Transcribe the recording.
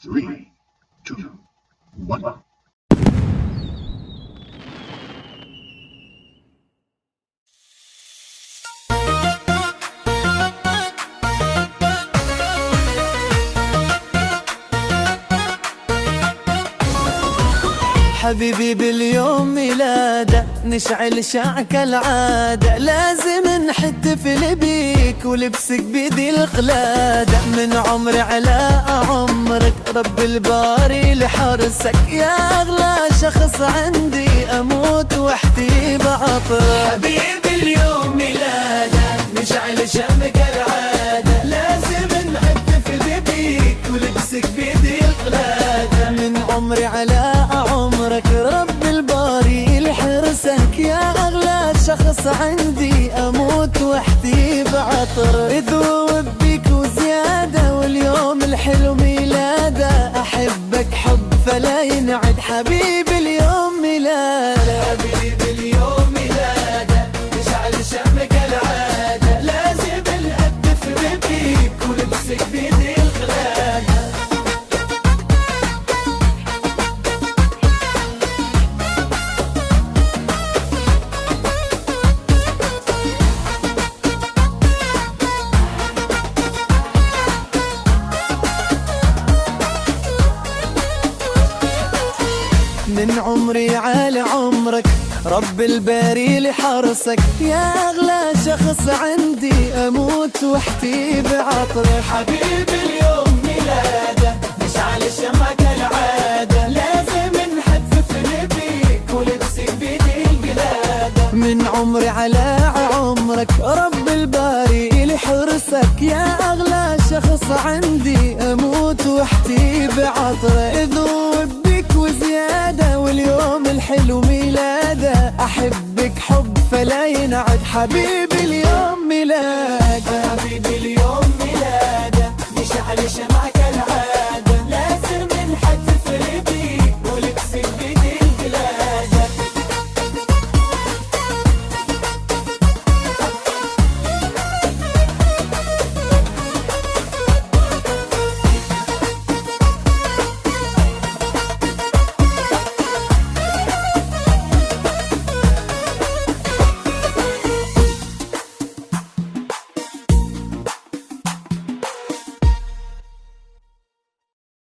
3, 2, 1. حبيبي باليوم ميلاده نشعل شعك كالعادة، لازم نحتفل بيك ولبسك بيدي القلادة. من عمري على عمرك رب الباري لحرسك، يا أغلى شخص عندي أموت واحتي بعطرك. حبيبي اليوم ميلاده نشعل شعك كالعادة، لازم نحتفل بيك ولبسك بيدي القلادة. من عمري على عمرك رب الباري لحرسك، يا أغلى شخص عندي أموت واحتي بعطر. يذوب بيك وزيادة واليوم الحلو ميلاده، أحبك حب فلا ينعد. حبيبي اليوم ميلاده، حبيبي اليوم ميلاده نشعل شمك العادة، لازم نحتفل بيك ولبسك بيدي القلادة. من عمري على عمرك رب الباري لحرسك، يا أغلى شخص عندي أموت واحتي بعطرك. حبيبي اليوم ميلاده نشعل شمعك العادة، لازم نحتفل بيك ولبسك بيدي القلادة. من عمري على عمرك رب الباري لحرسك، يا أغلى شخص عندي أموت واحتي بعطرك. يذوب بيك وزيادة واليوم الحلو ميلاده، أحبك حب فلا ينعد. حبيبي اليوم ميلاده.